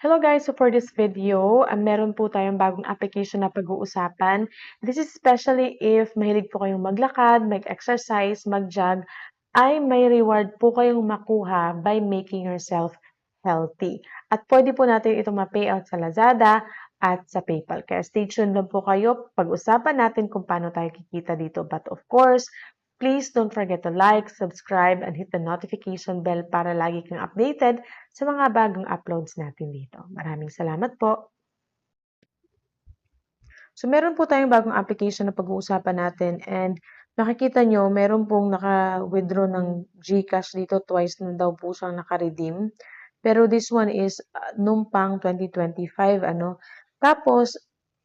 Hello guys! So for this video, meron po tayong bagong application na pag-uusapan. This is especially if mahilig po kayong maglakad, mag-exercise, mag-jog, ay may reward po kayong makuha by making yourself healthy. At pwede po natin ito ma-payout sa Lazada at sa PayPal. Kaya stay tuned lang po kayo. Pag-usapan natin kung paano tayo kikita dito. But of course, please don't forget to like, subscribe, and hit the notification bell para lagi kang updated sa mga bagong uploads natin dito. Maraming salamat po. So, meron po tayong bagong application na pag-uusapan natin and makikita nyo, meron pong naka-withdraw ng GCash dito. Twice na daw po siyang naka-redeem. Pero this one is nung pang 2025, ano. Tapos,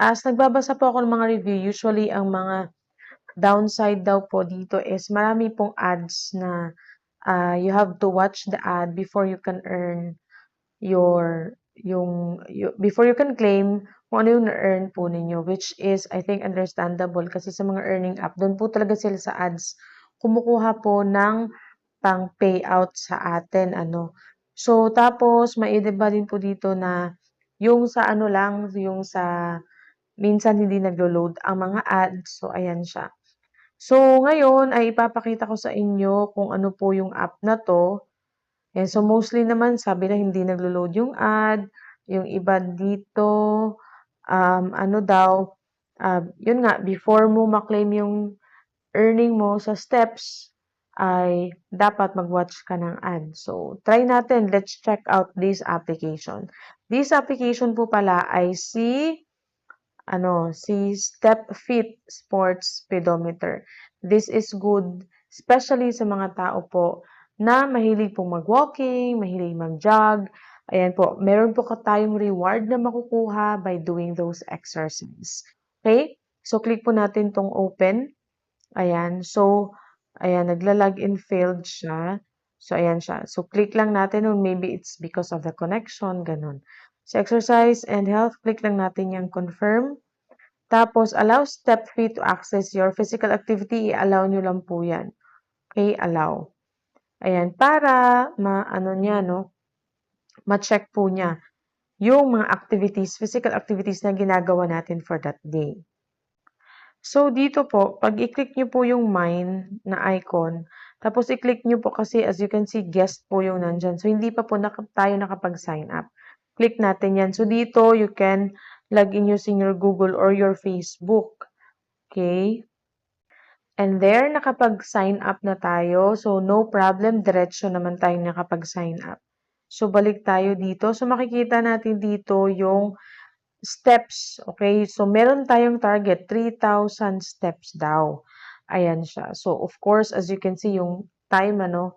as nagbabasa po ako ng mga review, usually ang mga downside daw po dito is marami pong ads na you have to watch the ad before you can earn before you can claim kung ano yung na-earn po ninyo, which is, I think, understandable kasi sa mga earning app, doon po talaga sila sa ads kumukuha po ng pang payout sa atin, ano. So, tapos, maidiba din po dito na yung sa ano lang, yung sa minsan hindi naglo-load ang mga ads. So, ayan siya. So, ngayon ay ipapakita ko sa inyo kung ano po yung app na 'to. Ayan, so mostly naman sabi na hindi naglo-load yung ad, yung iba dito, ano daw, yun nga, before mo ma-claim yung earning mo sa steps, ay dapat mag-watch ka ng ad. So, try natin. Let's check out this application. This application po pala ay si Step Fit Sports Speedometer. This is good, especially sa mga tao po na mahilig pong mag-walking, mahilig mag-jog. Ayan po, meron po tayong reward na makukuha by doing those exercise. Okay? So, click po natin tong open. Ayan. So, ayan, nagla-login failed siya. So, ayan siya. So, click lang natin or maybe it's because of the connection, ganun. So, exercise and health, click lang natin yung confirm. Tapos, allow step fee to access your physical activity. I-allow nyo lang po yan. Okay, allow. Ayan, para ma-check po niya yung mga activities, physical activities na ginagawa natin for that day. So, dito po, pag i-click nyo po yung mine na icon, tapos i-click nyo po kasi as you can see, guest po yung nandyan. So, hindi pa po tayo nakapag-sign up. Click natin yan. So, dito, you can log in using your Google or your Facebook. Okay? And there, nakapag-sign up na tayo. So, no problem. Diretso naman tayo nakapag-sign up. So, balik tayo dito. So, makikita natin dito yung steps. Okay? So, meron tayong target. 3,000 steps daw. Ayan siya. So, of course, as you can see, yung time, na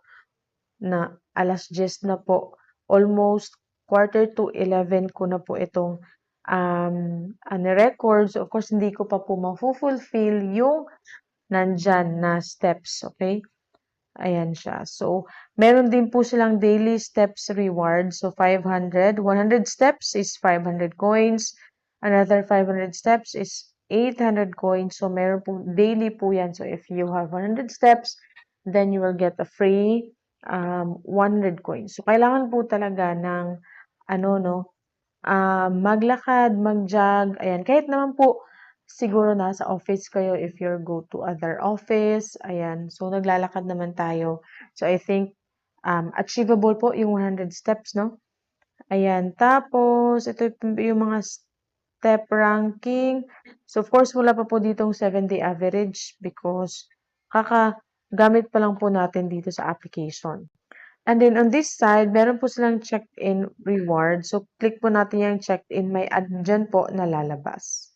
10:00 na po. Almost quarter to 11 ko na po itong records. Of course, hindi ko pa po ma-fulfill yung nandyan na steps, okay? Ayan siya. So, meron din po silang daily steps reward. So, 500. 100 steps is 500 coins. Another 500 steps is 800 coins. So, meron po daily po yan. So, if you have 100 steps, then you will get a free 100 coins. So, kailangan po talaga ng maglakad, mag-jog. Ayan, kahit naman po siguro nasa office kayo if you go to other office, ayan. So, naglalakad naman tayo. So, I think achievable po yung 100 steps, no? Ayan. Tapos, ito yung mga step ranking. So, of course, wala pa po ditong 7-day average because kakagamit pa lang po natin dito sa application. And then, on this side, meron po silang checked-in reward. So, click po natin yung checked-in. May ad dyan po na lalabas.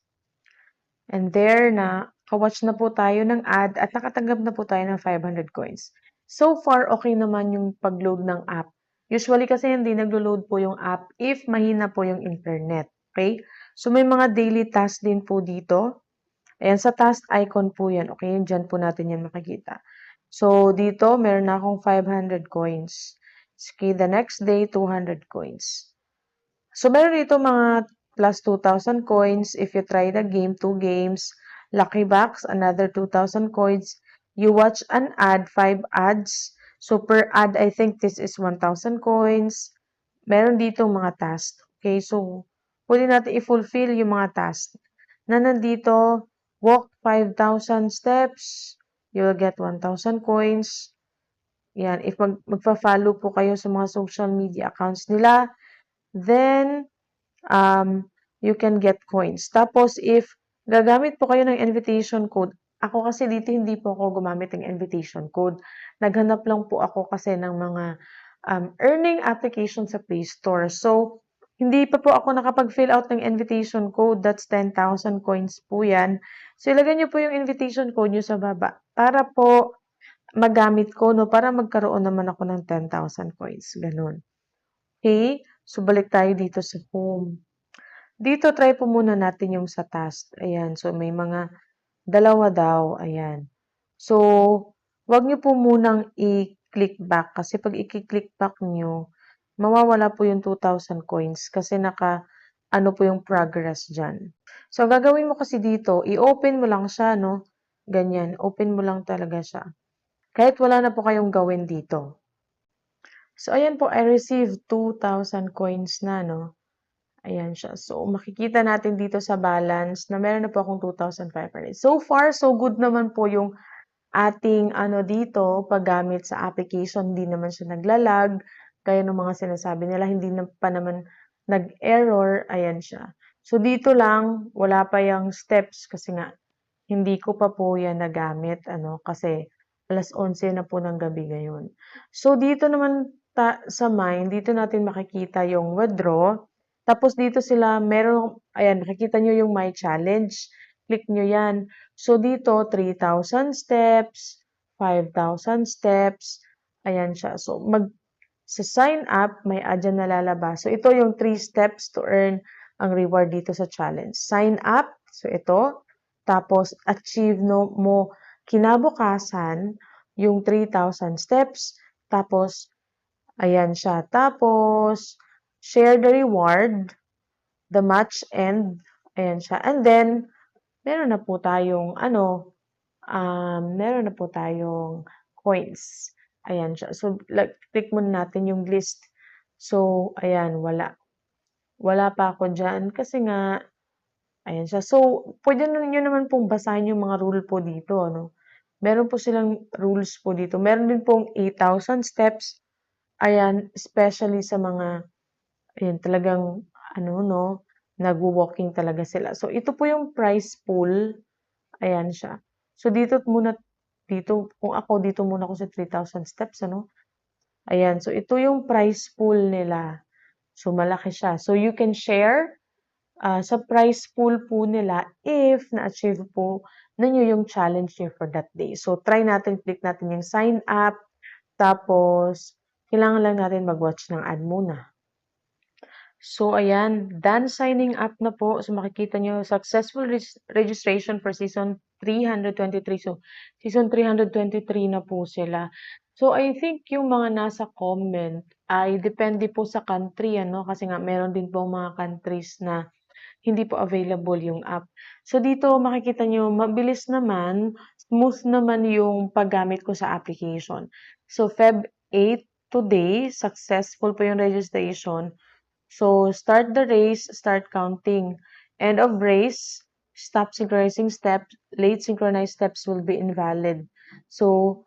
And there na, kawatch na po tayo ng ad at nakatanggap na po tayo ng 500 coins. So far, okay naman yung pag-load ng app. Usually kasi hindi naglo-load po yung app if mahina po yung internet. Okay? So may mga daily tasks din po dito. Ayan, sa task icon po yan. Okay, dyan po natin yan makikita. So dito, meron na akong 500 coins. Okay, the next day, 200 coins. So meron dito mga plus 2,000 coins if you try the game, 2 games. Lucky box, another 2,000 coins. You watch an ad, 5 ads. So per ad, I think this is 1,000 coins. Meron dito mga tasks. Okay, so pwede natin i-fulfill yung mga task na nandito. Walk 5,000 steps, you will get 1,000 coins. Yan, if magfa-follow po kayo sa mga social media accounts nila, then you can get coins. Tapos if gagamit po kayo ng invitation code, ako kasi dito hindi po ako gumamit ng invitation code. Naghanap lang po ako kasi ng mga earning application sa Play Store. So, hindi pa po ako nakapag-fill out ng invitation code. That's 10,000 coins po yan. So, ilagay niyo po yung invitation code niyo sa baba para po magamit ko, no? Para magkaroon naman ako ng 10,000 coins. Ganun. Okay? So, balik tayo dito sa home. Dito, try po muna natin yung sa task. Ayan. So, may mga dalawa daw. Ayan. So, wag niyo po munang i-click back. Kasi pag i-click back niyo, mawawala po yung 2,000 coins. Kasi ano po yung progress dyan. So, ang gagawin mo kasi dito, i-open mo lang siya, no? Ganyan. Open mo lang talaga siya. Kahit wala na po kayong gawin dito. So, ayan po, I received 2,000 coins na, no? Ayan siya. So, makikita natin dito sa balance na meron na po akong 2,500. So far, so good naman po yung ating dito, paggamit sa application. Hindi naman siya naglalag. Kaya ng mga sinasabi nila, hindi na pa naman nag-error. Ayan siya. So, dito lang, wala pa yung steps kasi nga, hindi ko pa po yan nagamit. Kasi alas 11 na po ng gabi ngayon. So, dito naman sa Mine, dito natin makikita yung withdraw. Tapos dito sila, ayan, makikita nyo yung My Challenge. Click nyo yan. So, dito, 3,000 steps, 5,000 steps. Ayan siya. So, sa sign up, may dyan na lalabas. So, ito yung 3 steps to earn ang reward dito sa challenge. Sign up. So, ito. Tapos, achieve mo kinabukasan yung 3,000 steps. Tapos, ayan siya. Tapos, share the reward, the match end. Ayan siya. And then, meron na po tayong, meron na po tayong coins. Ayan siya. So, click muna natin yung list. So, ayan, wala. Wala pa ako dyan kasi nga, ayan siya. So, pwede nyo naman pong basahin yung mga rule po dito, ano? Meron po silang rules po dito. Meron din pong 8,000 steps. Ayan, especially sa mga, ayan, talagang, nagwo-walking talaga sila. So, ito po yung price pool. Ayan siya. So, kung ako, dito muna ako sa 3,000 steps, ano? Ayan, so ito yung price pool nila. So, malaki siya. So, you can share sa price pool po nila if na-achieve po ninyo yung challenge niyo for that day. So, click natin yung sign up. Tapos, kailangan lang natin mag-watch ng ad muna. So, ayan, done signing up na po. So, makikita nyo, successful registration for season 323. So, season 323 na po sila. So, I think yung mga nasa comment ay depende po sa country, kasi nga meron din po mga countries na hindi po available yung app. So, dito makikita nyo, mabilis naman, smooth naman yung paggamit ko sa application. So, Feb 8 today, successful po yung registration. So, start the race, start counting. End of race, stop synchronizing steps, late synchronized steps will be invalid. So,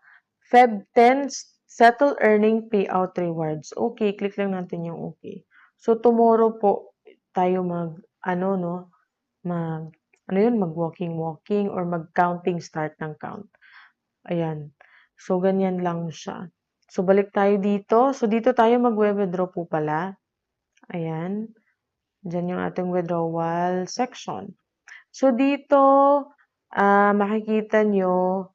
Feb 10, settle earning payout rewards. Okay, click lang natin yung okay. So, tomorrow po tayo mag-walking or mag-counting, start ng count. Ayan. So, ganyan lang siya. So, balik tayo dito. So, dito tayo mag-withdraw po pala. Ayan. Diyan yung ating withdrawal section. So, dito, makikita nyo,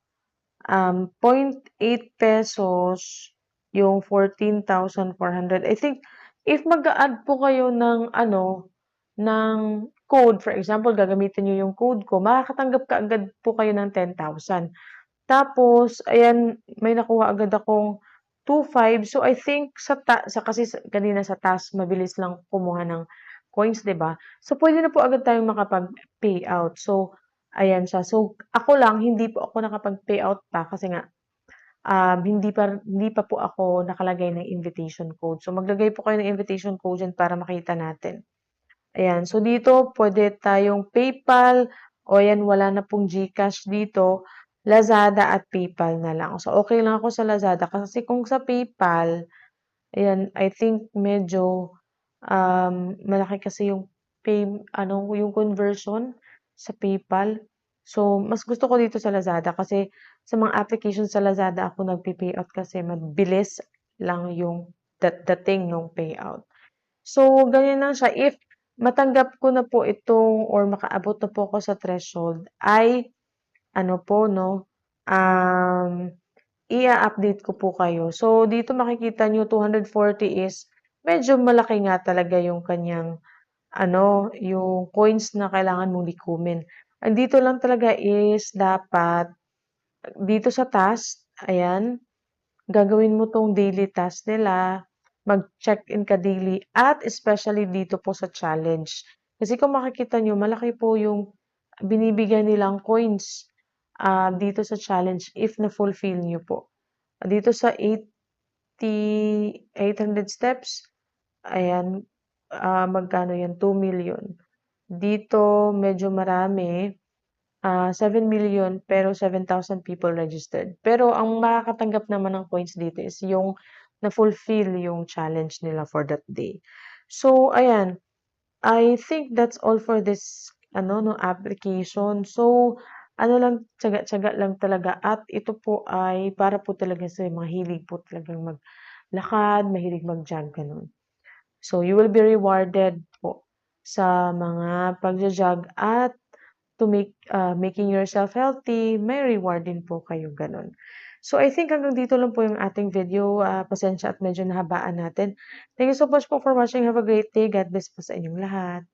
0.8 pesos yung 14,400. I think, if mag-add po kayo ng code, for example, gagamitin nyo yung code ko, makakatanggap ka agad po kayo ng 10,000. Tapos, ayan, may nakuha agad akong 2,500. So, I think kasi kanina sa task, mabilis lang kumuha ng coins, 'di ba? So, pwede na po agad tayong makapag-payout. So, ayan siya. So, ako lang, hindi po ako nakapag-payout pa kasi nga, hindi pa po ako nakalagay ng invitation code. So, maglagay po kayo ng invitation code diyan para makita natin. Ayan, so dito puwede tayong PayPal o ayan wala na pong GCash dito, Lazada at PayPal na lang. So, okey lang ako sa Lazada kasi kung sa PayPal, ayan, I think medyo, malaki kasi yung yung conversion sa PayPal. So, mas gusto ko dito sa Lazada kasi sa mga application sa Lazada ako nagpe-payout kasi mabilis lang yung dating nung payout. So, ganyan lang siya. If matanggap ko na po itong or makaabot na po ako sa threshold ay ano po 'no, um, i-a-update ko po kayo. So, dito makikita niyo 240 is medyo malaki nga talaga yung kanyang ano, yung coins na kailangan mong likumin. Andito lang talaga is dapat dito sa task, ayan, gagawin mo 'tong daily task nila, mag-check-in ka daily at especially dito po sa challenge. Kasi kung makikita niyo malaki po yung binibigyan nilang coins, dito sa challenge if na-fulfill niyo po. Dito sa 800 steps, ayan, magkano 'yan, 2,000,000. Dito medyo marami, 7,000,000 pero 7,000 people registered. Pero ang makakatanggap naman ng points dito is yung na-fulfill yung challenge nila for that day. So ayan, I think that's all for this ano 'no, application. So ano lang, tiyaga-tiyaga lang talaga at ito po ay para po talaga sa mga hilig po talagang maglakad, mahilig mag-jog, gano'n. So you will be rewarded po sa mga pagjo-jog at to making yourself healthy, may reward din po kayo, gano'n. So, I think hanggang dito lang po yung ating video, pasensya at medyo nahabaan natin. Thank you so much po for watching. Have a great day. God bless po sa inyong lahat.